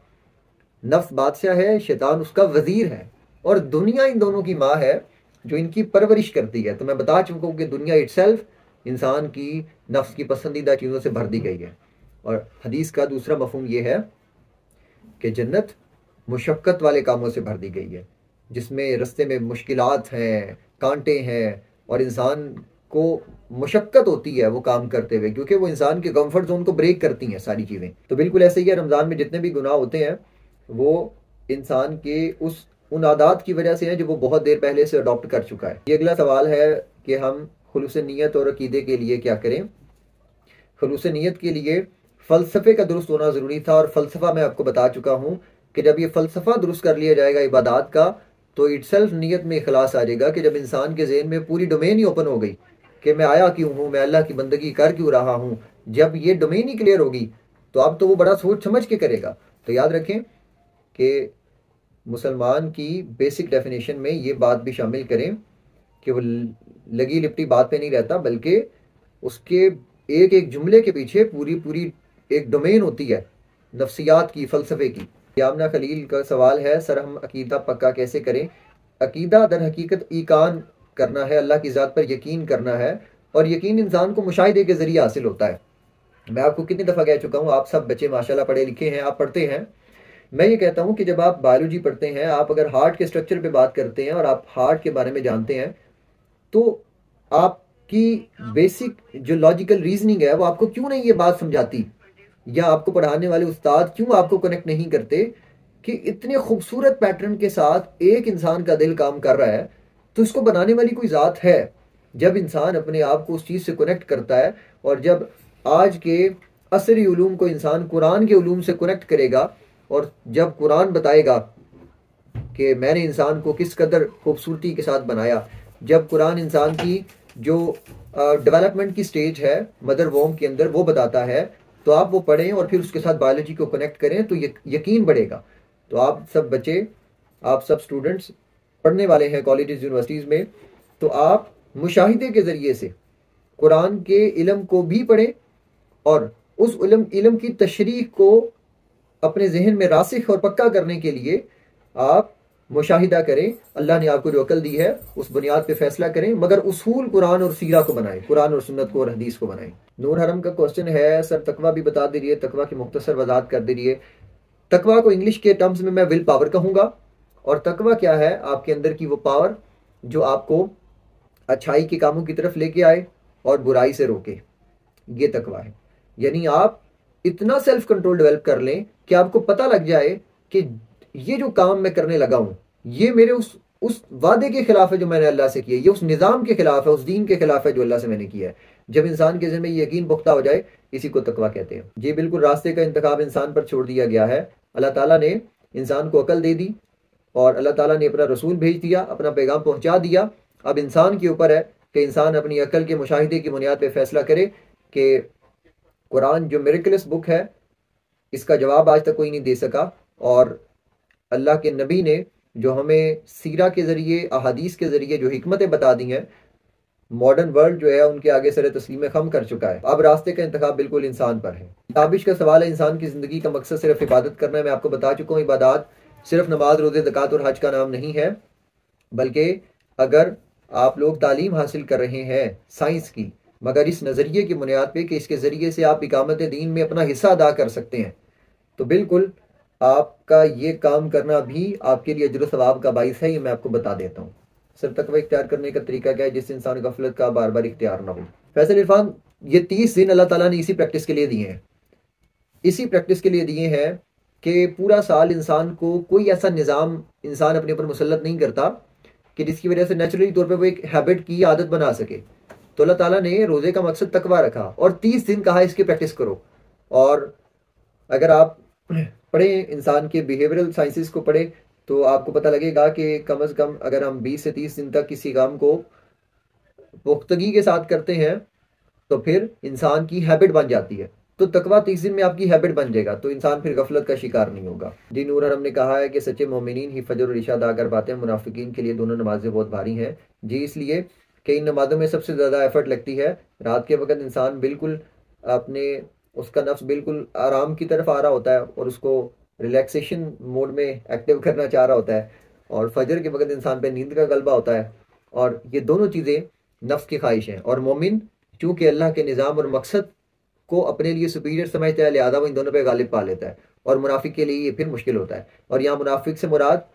नफ्स बादशाह है, शैतान उसका वजीर है और दुनिया इन दोनों की माँ है जो इनकी परवरिश करती है। तो मैं बता चुका हूँ कि दुनिया इटसेल्फ इंसान की नफ्स की पसंदीदा चीज़ों से भर दी गई है। और हदीस का दूसरा मफहूम ये है कि जन्नत मुशक्क़त वाले कामों से भर दी गई है, जिसमें रास्ते में मुश्किलात हैं, कांटे हैं, और इंसान को मुशक्क़त होती है वो काम करते हुए, क्योंकि वो इंसान के कंफर्ट जोन को ब्रेक करती हैं सारी चीज़ें। तो बिल्कुल ऐसे ही है, रमज़ान में जितने भी गुनाह होते हैं वो इंसान के उन आदात की वजह से हैं जो वो बहुत देर पहले से अडॉप्ट कर चुका है। ये अगला सवाल है कि हम खुलूस नीयत और अकीदे के लिए क्या करें। खुलूस नीयत के लिए फ़लसफ़े का दुरुस्त होना ज़रूरी था, और फ़लसफ़ा मैं आपको बता चुका हूँ कि जब ये फ़लसफ़ा दुरुस्त कर लिया जाएगा इबादत का, तो इटसेल्फ नीयत में इखलास आ जाएगा कि जब इंसान के ज़हन में पूरी डोमेन ही ओपन हो गई कि मैं आया क्यों हूँ, मैं अल्लाह की बंदगी कर क्यों रहा हूँ, जब ये डोमेन ही क्लियर होगी तो अब तो वो बड़ा सोच समझ के करेगा। तो याद रखें कि मुसलमान की बेसिक डेफिनेशन में ये बात भी शामिल करें कि वो लगी लिपटी बात पे नहीं रहता, बल्कि उसके एक एक जुमले के पीछे पूरी पूरी एक डोमेन होती है नफ्सियात की, फ़लसफ़े की। यामना खलील का सवाल है, सर हम अकीदा पक्का कैसे करें। अकीदा दर हकीकत ईकान करना है, अल्लाह की ज़ात पर यकीन करना है, और यकीन इंसान को मुशाहिदे के ज़रिए हासिल होता है। मैं आपको कितनी दफ़ा कह चुका हूँ, आप सब बच्चे माशाल्लाह पढ़े लिखे हैं, आप पढ़ते हैं। मैं ये कहता हूँ कि जब आप बायोलॉजी पढ़ते हैं, आप अगर हार्ट के स्ट्रक्चर पे बात करते हैं और आप हार्ट के बारे में जानते हैं, तो आपकी बेसिक जो लॉजिकल रीजनिंग है वो आपको क्यों नहीं ये बात समझाती, या आपको पढ़ाने वाले उस्ताद क्यों आपको कनेक्ट नहीं करते कि इतने खूबसूरत पैटर्न के साथ एक इंसान का दिल काम कर रहा है, तो इसको बनाने वाली कोई ज़ात है। जब इंसान अपने आप को उस चीज़ से कनेक्ट करता है, और जब आज के असरी उलूम को इंसान कुरान के उलूम से कनेक्ट करेगा, और जब कुरान बताएगा कि मैंने इंसान को किस कदर खूबसूरती के साथ बनाया, जब कुरान इंसान की जो डेवलपमेंट की स्टेज है मदर वोम के अंदर वो बताता है, तो आप वो पढ़ें और फिर उसके साथ बायोलॉजी को कनेक्ट करें, तो यकीन बढ़ेगा। तो आप सब बच्चे, आप सब स्टूडेंट्स पढ़ने वाले हैं कॉलेजेस यूनिवर्सिटीज़ में, तो आप मुशाहिदे के ज़रिए से कुरान के इल्म को भी पढ़ें, और उस इल्म की तशरीह को अपने जहन में रासिख और पक्का करने के लिए आप मुशाहिदा करें। अल्लाह ने आपको जो अकल दी है उस बुनियाद पे फैसला करें, मगर उसूल कुरान और सीरा को बनाएं, कुरान और सुन्नत को और हदीस को बनाएं। नूर हरम का क्वेश्चन है, सर तकवा भी बता दीजिए, तकवा की मुख्तसर वजाहत कर दीजिए। तकवा को इंग्लिश के टर्म्स में मैं विल पावर कहूँगा, और तकवा क्या है, आपके अंदर की वो पावर जो आपको अच्छाई के कामों की तरफ लेके आए और बुराई से रोके, ये तकवा है। यानी आप इतना सेल्फ कंट्रोल डेवलप कर लें कि आपको पता लग जाए कि ये जो काम मैं करने लगा हूं ये मेरे उस वादे के खिलाफ है जो मैंने अल्लाह से किया, ये उस निज़ाम के खिलाफ है, उस दीन के खिलाफ है जो अल्लाह से मैंने किया है। जब इंसान के ज़हन में यकीन पुख्ता हो जाए, इसी को तकवा कहते हैं। जी बिल्कुल, रास्ते का इंतखाब इंसान पर छोड़ दिया गया है। अल्लाह ताला ने इंसान को अकल दे दी, और अल्लाह ताला ने अपना रसूल भेज दिया, अपना पैगाम पहुंचा दिया। अब इंसान के ऊपर है कि इंसान अपनी अकल के मुशाहिदे की बुनियाद पर फैसला करे कि कुरान जो मिरेकलस बुक है, इसका जवाब आज तक कोई नहीं दे सका, और अल्लाह के नबी ने जो हमें सीरा के ज़रिए, अहादीस के ज़रिए जो हिकमतें बता दी हैं, मॉडर्न वर्ल्ड जो है उनके आगे सर तस्लीम खम कर चुका है। अब रास्ते का इंतखाब बिल्कुल इंसान पर है। ताबिश का सवाल है, इंसान की ज़िंदगी का मकसद सिर्फ इबादत करना है। मैं आपको बता चुका हूँ, इबादत सिर्फ नमाज, रोज़े, ज़कात और हज का नाम नहीं है, बल्कि अगर आप लोग तालीम हासिल कर रहे हैं साइंस की, मगर इस नज़रिए की बुनियाद पे कि इसके ज़रिए से आप इकामत दीन में अपना हिस्सा अदा कर सकते हैं, तो बिल्कुल आपका ये काम करना भी आपके लिए अजर सवाब का बाइस है। ये मैं आपको बता देता हूँ। सर तकवा इख्तियार करने का तरीका क्या है जिससे इंसान गफलत का बार बार इख्तियार ना हो। फैसल इरफान, ये 30 दिन अल्लाह ताला ने इसी प्रैक्टिस के लिए दिए हैं, इसी प्रैक्टिस के लिए दिए हैं कि पूरा साल इंसान को कोई ऐसा निज़ाम इंसान अपने ऊपर मुसल्लत नहीं करता कि जिसकी वजह से नेचुरली तौर पर वो एक हैबिट की आदत बना सके। तो अल्लाह ताला ने रोज़े का मकसद तकवा रखा और 30 दिन कहा इसकी प्रैक्टिस करो। और अगर आप पढ़े इंसान के बिहेवियरल साइंसेस को पढ़े, तो आपको पता लगेगा कि कम अज़ कम अगर हम 20 से 30 दिन तक किसी काम को पुख्तगी के साथ करते हैं, तो फिर इंसान की हैबिट बन जाती है। तो तकवा 30 दिन में आपकी हैबिट बन जाएगा, तो इंसान फिर गफलत का शिकार नहीं होगा। जी नूर हमने कहा है कि सच्चे मोमिनीन ही फजर और इशा अदा कर पाते हैं, मुनाफिकीन के लिए दोनों नमाजें बहुत भारी हैं। जी इसलिए कि इन नमाज़ों में सबसे ज़्यादा एफर्ट लगती है। रात के वक्त इंसान बिल्कुल अपने, उसका नफ्स बिल्कुल आराम की तरफ आ रहा होता है और उसको रिलैक्सेशन मोड में एक्टिव करना चाह रहा होता है, और फजर के वक्त इंसान पे नींद का गलबा होता है, और ये दोनों चीज़ें नफ्स की ख्वाहिश हैं। और मोमिन चूँकि अल्लाह के निज़ाम और मकसद को अपने लिए सुपीरियर समझता है, लिहाजा वो इन दोनों पे गालिब पा लेता है, और मुनाफिक के लिए ये फिर मुश्किल होता है। और यहाँ मुनाफिक से मुराद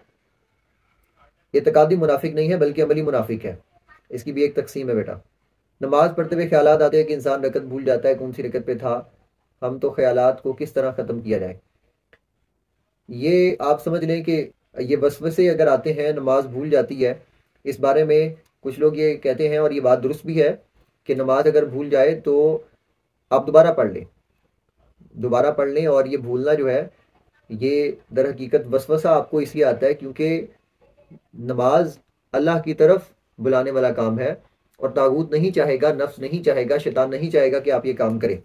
इत्कादी मुनाफिक नहीं है, बल्कि अमली मुनाफिक है। इसकी भी एक तकसीम है बेटा। नमाज पढ़ते हुए ख्यालात आते हैं कि इंसान रकत भूल जाता है, कौन सी रकत पे था, हम तो ख्यालात को किस तरह ख़त्म किया जाए। ये आप समझ लें कि ये वसवसे अगर आते हैं, नमाज भूल जाती है, इस बारे में कुछ लोग ये कहते हैं और ये बात दुरुस्त भी है कि नमाज अगर भूल जाए तो आप दोबारा पढ़ लें, दोबारा पढ़ लें। और ये भूलना जो है ये दर हकीकत वसवसा आपको इसलिए आता है क्योंकि नमाज अल्लाह की तरफ बुलाने वाला काम है और तागूत नहीं चाहेगा, नफ्स नहीं चाहेगा, शैतान नहीं चाहेगा कि आप ये काम करें,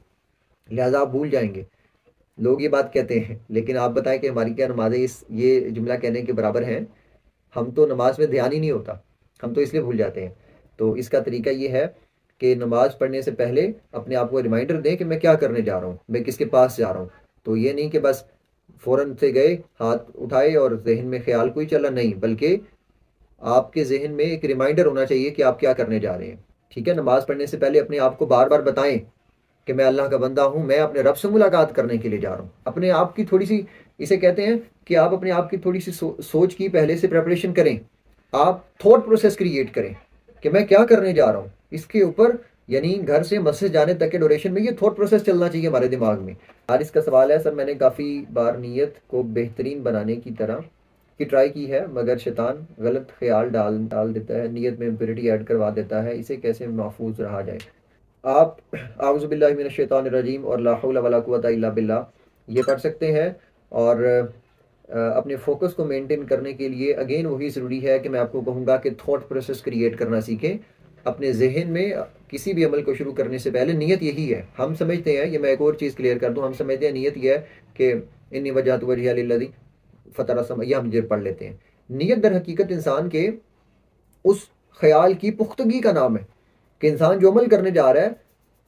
लिहाजा आप भूल जाएंगे। लोग ये बात कहते हैं, लेकिन आप बताएं कि हमारी क्या नमाजें इस ये जुमला कहने के बराबर हैं? हम तो नमाज में ध्यान ही नहीं होता, हम तो इसलिए भूल जाते हैं। तो इसका तरीका ये है कि नमाज पढ़ने से पहले अपने आप को रिमाइंडर दें कि मैं क्या करने जा रहा हूँ, मैं किसके पास जा रहा हूँ। तो ये नहीं कि बस फ़ौरन से गए, हाथ उठाए और जहन में ख्याल कोई चला, नहीं, बल्कि आपके जहन में एक रिमाइंडर होना चाहिए कि आप क्या करने जा रहे हैं। ठीक है, नमाज पढ़ने से पहले अपने आप को बार बार बताएं कि मैं अल्लाह का बंदा हूँ, मैं अपने रब से मुलाकात करने के लिए जा रहा हूँ। अपने आप की थोड़ी सी, इसे कहते हैं कि आप अपने आप की थोड़ी सी सोच की पहले से प्रेपरेशन करें, आप थॉट प्रोसेस क्रिएट करें कि मैं क्या करने जा रहा हूँ। इसके ऊपर यानी घर से मस्जिद जाने तक के ड्यूरेशन में ये थॉट प्रोसेस चलना चाहिए हमारे दिमाग में। आज इसका सवाल है, सर मैंने काफ़ी बार नीयत को बेहतरीन बनाने की तरह की ट्राई की है, मगर शैतान गलत ख्याल डाल देता है, नीयत में इम्प्योरिटी ऐड करवा देता है, इसे कैसे महफूज रहा जाए। आप आऊज़ु बिल्लाहि मिनश शैतानिर रजीम और ला हौला वला कुव्वता इल्ला बिल्लाह ये पढ़ सकते हैं। और अपने फोकस को मेंटेन करने के लिए अगेन वही ज़रूरी है कि मैं आपको कहूँगा कि थॉट प्रोसेस क्रिएट करना सीखें अपने जहन में। किसी भी अमल को शुरू करने से पहले नीयत यही है। हम समझते हैं, ये मैं एक और चीज़ क्लियर कर दूँ, हम समझते हैं नीयत यह है कि इन्नी वजहतु वजहिया लिल्लज़ी फ़तरा समावाति, हम ये पढ़ लेते हैं। नीयत दर हकीकत इंसान के उस ख्याल की पुख्तगी का नाम है कि इंसान जो अमल करने जा रहा है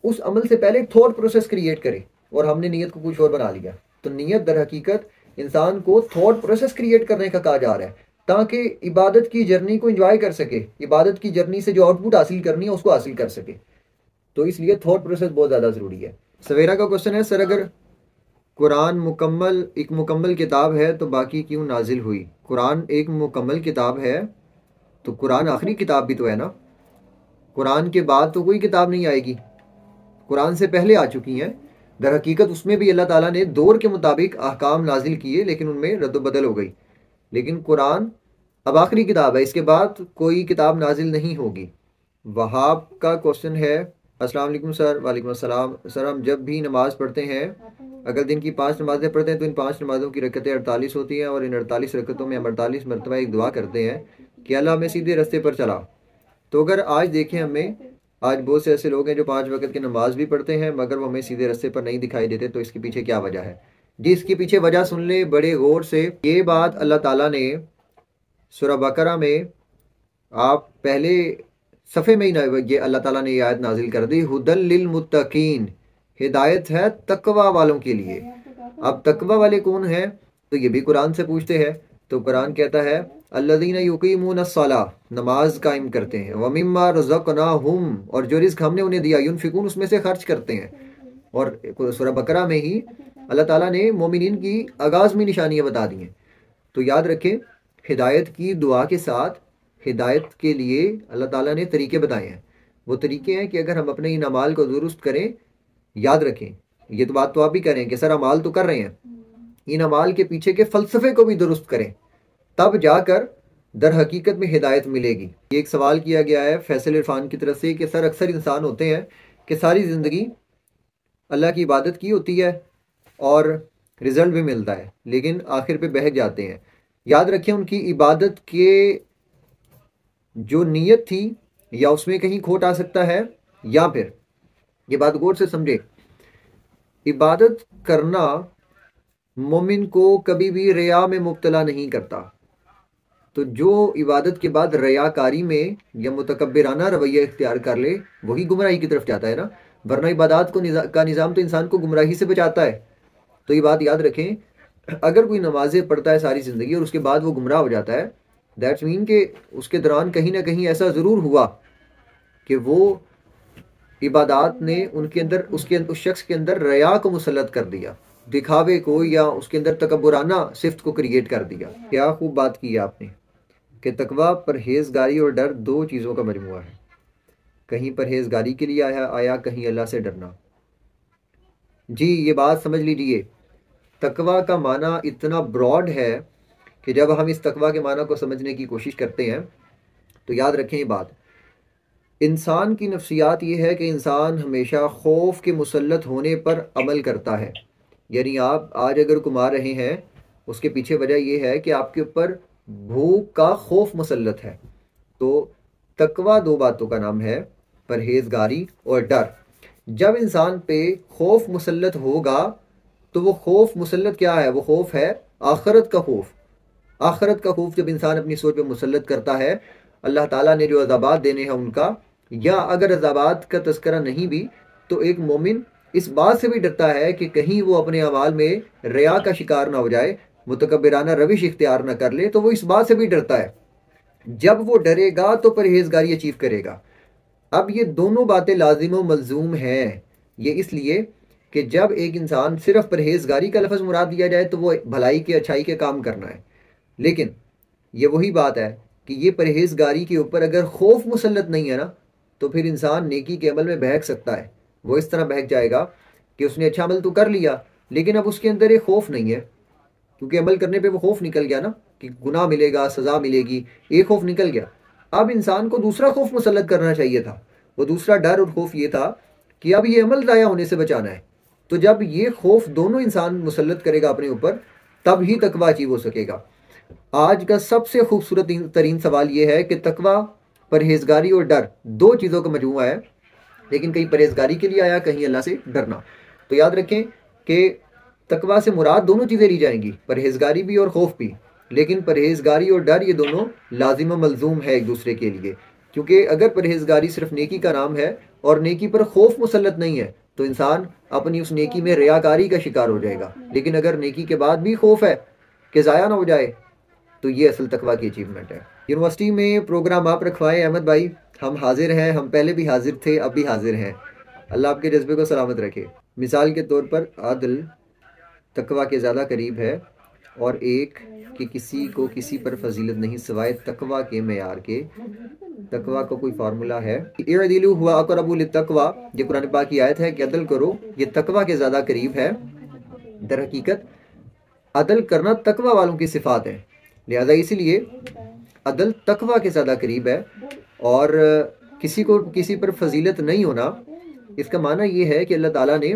उस अमल से पहले एक थॉट प्रोसेस क्रिएट करे, और हमने नीयत को कुछ और बना लिया। तो नीयत दर हकीकत इंसान को थॉट प्रोसेस क्रिएट करने का कहा जा रहा है ताकि इबादत की जर्नी को एंजॉय कर सके, इबादत की जर्नी से जो आउटपुट हासिल करनी है उसको हासिल कर सके। तो इसलिए थॉट प्रोसेस बहुत ज़्यादा ज़रूरी है। सवेरा का क्वेश्चन है, सर अगर कुरान एक मुकम्मल किताब है तो बाकी क्यों नाजिल हुई? कुरान एक मुकम्मल किताब है तो कुरान आखिरी किताब भी तो है ना, कुरान के बाद तो कोई किताब नहीं आएगी, कुरान से पहले आ चुकी हैं। दर हकीकत उसमें भी अल्लाह ताला ने दौर के मुताबिक अहकाम नाजिल किए, लेकिन उनमें रद्द-बदल हो गई। लेकिन कुरान अब आखिरी किताब है, इसके बाद कोई किताब नाजिल नहीं होगी। वहाब का क्वेश्चन है, अस्सलाम वालेकुम सर। वालेकुम अस्सलाम। सर हम जब भी नमाज़ पढ़ते हैं, अगर दिन की 5 नमाज़ें पढ़ते हैं तो इन 5 नमाज़ों की रकतें 48 होती हैं, और इन 48 रकतों में हम 48 मरतबा एक दुआ करते हैं कि अल्लाह हमें सीधे रास्ते पर चला। तो अगर आज देखें, हमें आज बहुत से ऐसे लोग हैं जो 5 वक्त की नमाज भी पढ़ते हैं मगर वो हमें सीधे रास्ते पर नहीं दिखाई देते, तो इसके पीछे क्या वजह है? जी, इसके पीछे वजह सुन ले बड़े गौर से। ये बात अल्लाह ताला ने सूरह बकरा में, आप पहले सफ़े में ही ये अल्लाह ताला ने ये आयत नाजिल कर दी, हुदल लिल मुत्तकीन, हिदायत है तकवा वालों के लिए। अब तकवा वाले कौन हैं? तो ये भी कुरान से पूछते हैं। तो कुरान कहता है अल्लज़ीना युक़ीमून अस्सलाह, नमाज कायम करते हैं, व मिम्मा रज़क़नाहुम, और जो रिज़्क़ हमने उन्हें दिया, युनफ़िकून, उसमें से खर्च करते हैं। और सूरह बकरा में ही अल्लाह ताला ने मोमिनीन की आगाज़ में निशानियाँ बता दी हैं। तो याद रखें, हिदायत की दुआ के साथ हिदायत के लिए अल्लाह ताला ने तरीके बताए हैं। वो तरीके हैं कि अगर हम अपने इन अमाल को दुरुस्त करें, याद रखें, ये तो बात तो आप भी करें कि सर अमाल तो कर रहे हैं, इन अमाल के पीछे के फ़लसफ़े को भी दुरुस्त करें, तब जाकर दर हकीकत में हिदायत मिलेगी। ये एक सवाल किया गया है फैसल इरफान की तरफ से कि सर अक्सर इंसान होते हैं कि सारी ज़िंदगी अल्लाह की इबादत की होती है और रिज़ल्ट भी मिलता है, लेकिन आखिर पे बहक जाते हैं। याद रखें, उनकी इबादत के जो नीयत थी या उसमें कहीं खोट आ सकता है, या फिर ये बात गौर से समझे, इबादत करना मोमिन को कभी भी रिया में मुब्तला नहीं करता। तो जो इबादत के बाद रियाकारी में या मुतकब्बिराना रवैया इख्तियार कर ले, वही गुमराही की तरफ जाता है ना, वरना इबादत का निज़ाम तो इंसान को गुमराही से बचाता है। तो ये बात याद रखें, अगर कोई नमाजें पढ़ता है सारी ज़िंदगी और उसके बाद वो गुमराह हो जाता है, दैट्स मीन कि उसके दौरान कहीं ना कहीं ऐसा ज़रूर हुआ कि वो इबादत ने उनके अंदर, उस शख्स के अंदर रिया को मुसल्लत कर दिया, दिखावे को, या उसके अंदर तकब्बुराना सिफ्त को क्रिएट कर दिया। क्या खूब बात की है आपने कि तकवा, परहेजगारी और डर 2 चीज़ों का मजमुआ है। कहीं परहेजगारी के लिए आया कहीं अल्लाह से डरना। जी ये बात समझ लीजिए, तकवा का माना इतना ब्रॉड है कि जब हम इस तकवा के माना को समझने की कोशिश करते हैं तो याद रखें ये बात, इंसान की नफ्सियात ये है कि इंसान हमेशा खौफ के मुसल्लत होने पर अमल करता है। यानी आप आज अगर कमा रहे हैं उसके पीछे वजह यह है कि आपके ऊपर भूख का खौफ मुसल्लत है। तो तकवा दो बातों का नाम है, परहेजगारी और डर। जब इंसान पे खौफ मुसल्लत होगा तो वो खौफ मुसल्लत क्या है, वो खौफ है आखरत का खौफ। आखरत का खौफ जब इंसान अपनी सोच पे मुसल्लत करता है, अल्लाह ताला ने जो अज़ाबात देने हैं उनका, या अगर अज़ाबात का तज़किरा नहीं भी तो एक मोमिन इस बात से भी डरता है कि कहीं वो अपने अमाल में रिया का शिकार ना हो जाए, मुतकब्बिराना रविश इख्तियार ना कर ले, तो वो इस बात से भी डरता है। जब वो डरेगा तो परहेजगारी अचीव करेगा। अब ये दोनों बातें लाजिम व मलजूम हैं। ये इसलिए कि जब एक इंसान सिर्फ परहेजगारी का लफ्ज़ मुराद दिया जाए तो वो भलाई के अच्छाई के काम करना है, लेकिन ये वही बात है कि ये परहेजगारी के ऊपर अगर खौफ मुसल्लत नहीं है ना तो फिर इंसान नेकी के अमल में बहक सकता है। वो इस तरह बहक जाएगा कि उसने अच्छा अमल तो कर लिया लेकिन अब उसके अंदर एक खौफ नहीं है, क्योंकि अमल करने पे वो खौफ निकल गया ना कि गुनाह मिलेगा, सज़ा मिलेगी, एक खौफ निकल गया। अब इंसान को दूसरा खौफ मुसल्लत करना चाहिए था। वो दूसरा डर और खौफ ये था कि अब ये अमल ज़ाया होने से बचाना है। तो जब ये खौफ दोनों इंसान मुसल्लत करेगा अपने ऊपर, तब ही तकवा अचीव हो सकेगा। आज का सबसे खूबसूरत तरीन सवाल ये है कि तकवा, परहेजगारी और डर दो चीज़ों का मजमूआ है, लेकिन कहीं परहेजगारी के लिए आया, कहीं अल्लाह से डरना। तो याद रखें कि तकवा से मुराद दोनों चीज़ें ली जाएंगी, परहेजगारी भी और खौफ भी। लेकिन परहेजगारी और डर ये दोनों लाजिम मलजूम है एक दूसरे के लिए, क्योंकि अगर परहेजगारी सिर्फ नेकी का नाम है और नेकी पर खौफ मुसल्लत नहीं है तो इंसान अपनी उस नेकी में रियाकारी का शिकार हो जाएगा। लेकिन अगर नेकी के बाद भी खौफ है कि ज़ाया ना हो जाए तो ये असल तकवा की अचीवमेंट है। यूनिवर्सिटी में प्रोग्राम आप रखवाएं अहमद भाई, हम हाजिर हैं, हम पहले भी हाजिर थे, अब भी हाजिर हैं। अल्लाह आपके जज्बे को सलामत रखे। मिसाल के तौर पर आदिल तकवा के ज़्यादा करीब है, और एक कि किसी को किसी पर फजीलत नहीं सिवाय तकवा के मेयार के। तकवा का कोई फार्मूला है, इअदिलू हुवा अक़रबु लित्तक़वा, ये कुरान पाक की आयत है कि अदल करो, ये तकवा के ज़्यादा करीब है। दर हकीकत अदल करना तकवा वालों की सिफात है, लिहाजा इसीलिए अदल तकवा के ज़्यादा करीब है। और किसी को किसी पर फजीलत नहीं होना, इसका माना ये है कि अल्लाह ताला ने,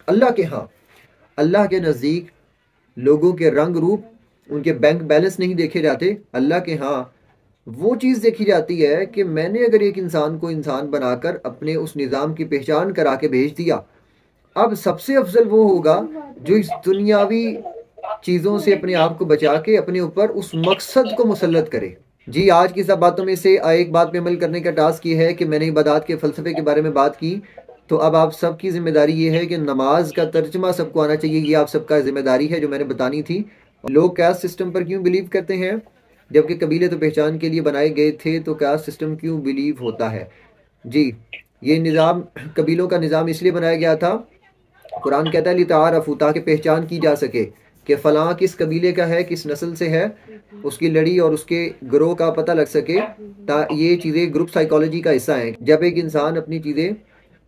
अल्लाह के यहाँ, अल्लाह के नज़दीक लोगों के रंग रूप, उनके बैंक बैलेंस नहीं देखे जाते। अल्लाह के यहाँ वो चीज़ देखी जाती है कि मैंने अगर एक इंसान को इंसान बनाकर अपने उस निज़ाम की पहचान करा के भेज दिया, अब सबसे अफजल वो होगा जो इस दुनियावी चीज़ों से अपने आप को बचा के अपने ऊपर उस मकसद को मुसल्लत करे। जी आज की सब बातों में से एक बात पे अमल करने का टास्क ये है कि मैंने इबादत के फ़लसफ़े के बारे में बात की, तो अब आप सबकी ज़िम्मेदारी ये है कि नमाज का तर्जमा सबको आना चाहिए। ये आप सबका ज़िम्मेदारी है जो मैंने बतानी थी। लोग कास्ट सिस्टम पर क्यों बिलीव करते हैं, जबकि कबीले तो पहचान के लिए बनाए गए थे, तो कास्ट सिस्टम क्यों बिलीव होता है? जी ये निज़ाम, कबीलों का निज़ाम इसलिए बनाया गया था, कुरान कहता है लितारफू, ताकि पहचान की जा सके कि फ़लाँ किस कबीले का है, किस नस्ल से है, उसकी लड़ी और उसके ग्रोह का पता लग सके। ये चीज़ें ग्रुप साइकोलॉजी का हिस्सा हैं। जब एक इंसान अपनी चीज़ें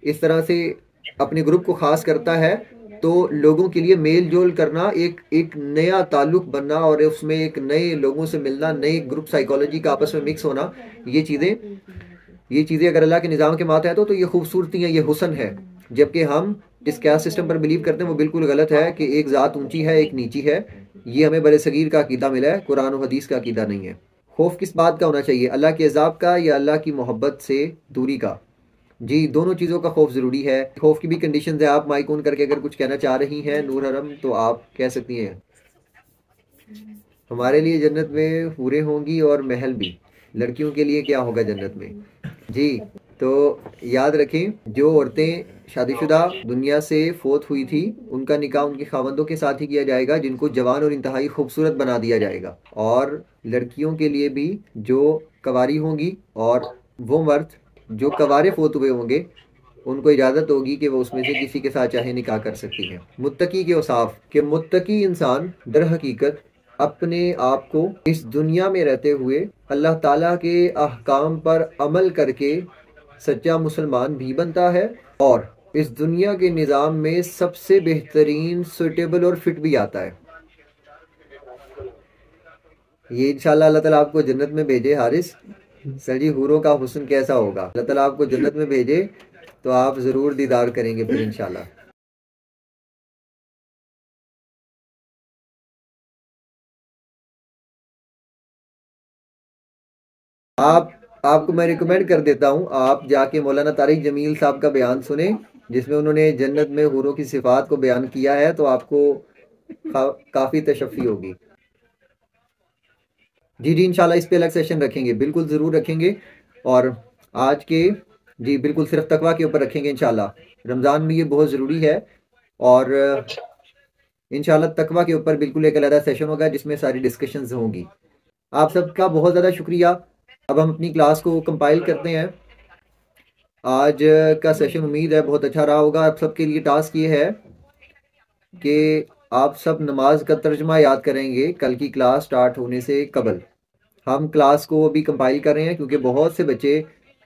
इस तरह से अपने ग्रुप को ख़ास करता है तो लोगों के लिए मेल जोल करना, एक नया ताल्लुक़ बनना और उसमें एक नए लोगों से मिलना, नए ग्रुप साइकोलॉजी का आपस में मिक्स होना, ये चीज़ें अगर अल्लाह के निज़ाम के मातहत हो तो ये खूबसूरती है, ये हुस्न है। जबकि हम जिस कास्ट सिस्टम पर बिलीव करते हैं वो बिल्कुल गलत है कि एक ज़ात ऊंची है एक नीची है। ये हमें बड़े सगीर का अकीदा मिला है, कुरान और हदीस का अकीदा नहीं है। खौफ किस बात का होना चाहिए, अल्लाह के अज़ाब का या अल्लाह की मोहब्बत से दूरी का? जी दोनों चीज़ों का खौफ ज़रूरी है। खौफ की भी कंडीशन है। आप माइक ऑन करके अगर कुछ कहना चाह रही हैं नूर हरम तो आप कह सकती हैं। हमारे लिए जन्नत में हूरें होंगी और महल भी, लड़कियों के लिए क्या होगा जन्नत में? जी तो याद रखें, जो औरतें शादीशुदा दुनिया से फोत हुई थी उनका निकाह उनके खावंदों के साथ ही किया जाएगा, जिनको जवान और इंतहाई खूबसूरत बना दिया जाएगा। और लड़कियों के लिए भी जो कवारी होंगी और वो मर्द जो कवारे फोत हुए होंगे उनको इजाज़त होगी कि वो उसमें से किसी के साथ चाहे निकाह कर सकती हैं। मुत्तकी के औसाफ कि मुत्तकी इंसान दर हकीकत अपने आप को इस दुनिया में रहते हुए अल्लाह ताला के अहकाम पर अमल करके सच्चा मुसलमान भी बनता है और इस दुनिया के निज़ाम में सबसे बेहतरीन, सुटेबल और फिट भी आता है। ये इंशाल्लाह अल्लाह ताला आपको जन्नत में भेजे हारिस। सर जी, हूरों का हुस्न कैसा होगा, अल्लाह ताला आपको जन्नत में भेजे तो आप ज़रूर दीदार करेंगे फिर इंशाल्लाह। आपको मैं रिकमेंड कर देता हूँ, आप जाके मौलाना तारिक जमील साहब का बयान सुने, जिसमें उन्होंने जन्नत में हूरों की सिफात को बयान किया है, तो आपको काफ़ी तशफ़ी होगी। जी जी, इंशाल्लाह इस पे अलग सेशन रखेंगे, बिल्कुल ज़रूर रखेंगे। और आज के जी बिल्कुल सिर्फ तकवा के ऊपर रखेंगे इंशाल्लाह। रमज़ान में ये बहुत ज़रूरी है और इंशाल्लाह तकवा के ऊपर बिल्कुल एक अलग सेशन होगा जिसमें सारी डिस्कशंस होंगी। आप सबका बहुत ज़्यादा शुक्रिया। अब हम अपनी क्लास को कंपाइल करते हैं। आज का सेशन उम्मीद है बहुत अच्छा रहा होगा। आप सबके लिए टास्क ये है कि आप सब नमाज का तर्जमा याद करेंगे कल की क्लास स्टार्ट होने से कबल। हम क्लास को अभी कंपाइल कर रहे हैं क्योंकि बहुत से बच्चे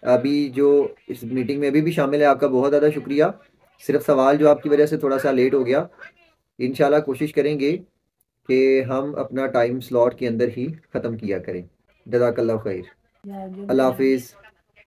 अभी जो इस मीटिंग में अभी भी शामिल है। आपका बहुत ज़्यादा शुक्रिया। सिर्फ सवाल जो आपकी वजह से थोड़ा सा लेट हो गया, इंशाल्लाह कोशिश करेंगे कि हम अपना टाइम स्लॉट के अंदर ही ख़त्म किया करें। जज़ाकल्लाह खैर। अल्लाह हाफिज़।